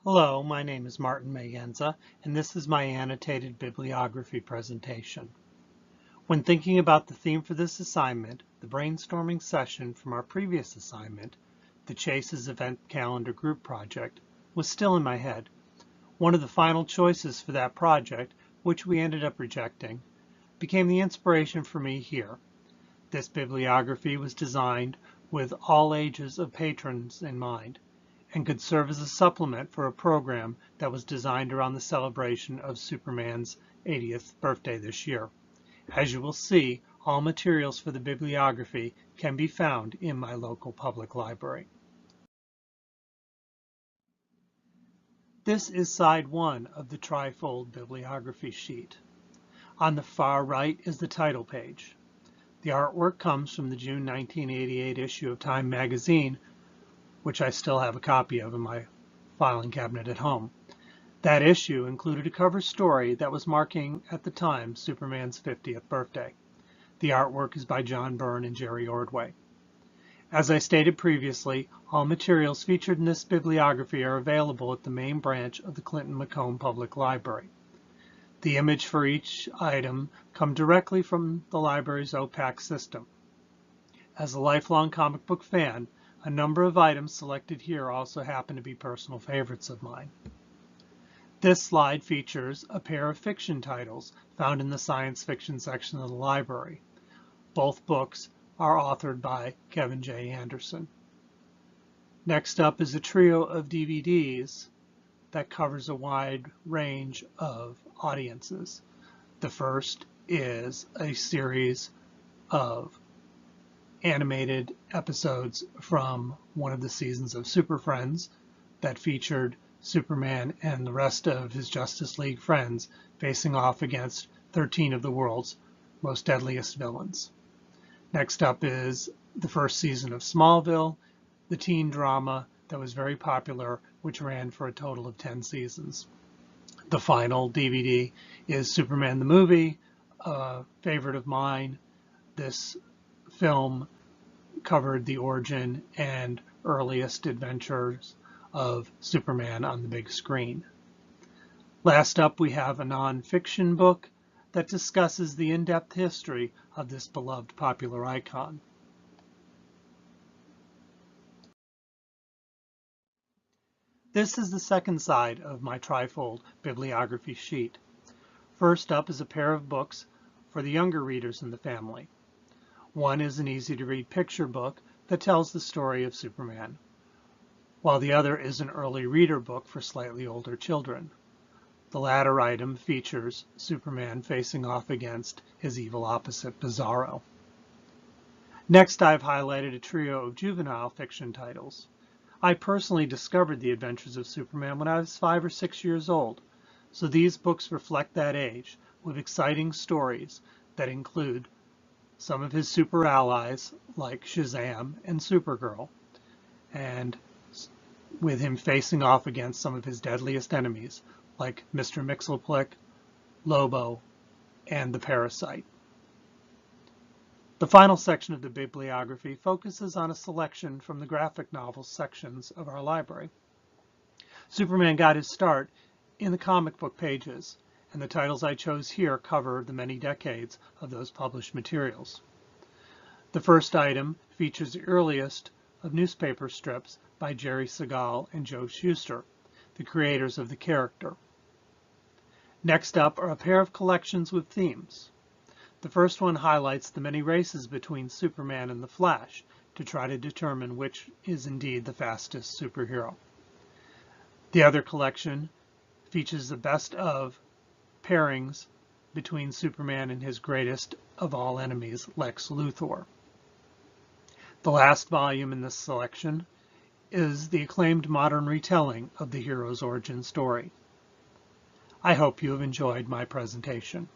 Hello, my name is Martin Mayenza, and this is my annotated bibliography presentation. When thinking about the theme for this assignment, the brainstorming session from our previous assignment, the Chase's Event Calendar Group Project, was still in my head. One of the final choices for that project, which we ended up rejecting, became the inspiration for me here. This bibliography was designed with all ages of patrons in mind, and could serve as a supplement for a program that was designed around the celebration of Superman's 80th birthday this year. As you will see, all materials for the bibliography can be found in my local public library. This is side 1 of the trifold bibliography sheet. On the far right is the title page. The artwork comes from the June 1988 issue of Time magazine, which I still have a copy of in my filing cabinet at home. That issue included a cover story that was marking, at the time, Superman's 50th birthday. The artwork is by John Byrne and Jerry Ordway. As I stated previously, all materials featured in this bibliography are available at the main branch of the Clinton-Macomb Public Library. The image for each item comes directly from the library's OPAC system. As a lifelong comic book fan, a number of items selected here also happen to be personal favorites of mine. This slide features a pair of fiction titles found in the science fiction section of the library. Both books are authored by Kevin J. Anderson. Next up is a trio of DVDs that covers a wide range of audiences. The first is a series of animated episodes from one of the seasons of Super Friends that featured Superman and the rest of his Justice League friends facing off against 13 of the world's most deadliest villains. Next up is the first season of Smallville, the teen drama that was very popular, which ran for a total of 10 seasons. The final DVD is Superman the Movie, a favorite of mine. This film covered the origin and earliest adventures of Superman on the big screen. Last up, we have a non-fiction book that discusses the in-depth history of this beloved popular icon. This is the second side of my trifold bibliography sheet. First up is a pair of books for the younger readers in the family. One is an easy-to-read picture book that tells the story of Superman, while the other is an early reader book for slightly older children. The latter item features Superman facing off against his evil opposite, Bizarro. Next, I've highlighted a trio of juvenile fiction titles. I personally discovered the adventures of Superman when I was 5 or 6 years old, so these books reflect that age, with exciting stories that include some of his super allies like Shazam and Supergirl, and with him facing off against some of his deadliest enemies like Mr. Mxyzptlk, Lobo, and the Parasite. The final section of the bibliography focuses on a selection from the graphic novel sections of our library. Superman got his start in the comic book pages, and the titles I chose here cover the many decades of those published materials. The first item features the earliest of newspaper strips by Jerry Siegel and Joe Shuster, the creators of the character. Next up are a pair of collections with themes. The first one highlights the many races between Superman and the Flash to try to determine which is indeed the fastest superhero. The other collection features the best of pairings between Superman and his greatest of all enemies, Lex Luthor. The last volume in this selection is the acclaimed modern retelling of the hero's origin story. I hope you have enjoyed my presentation.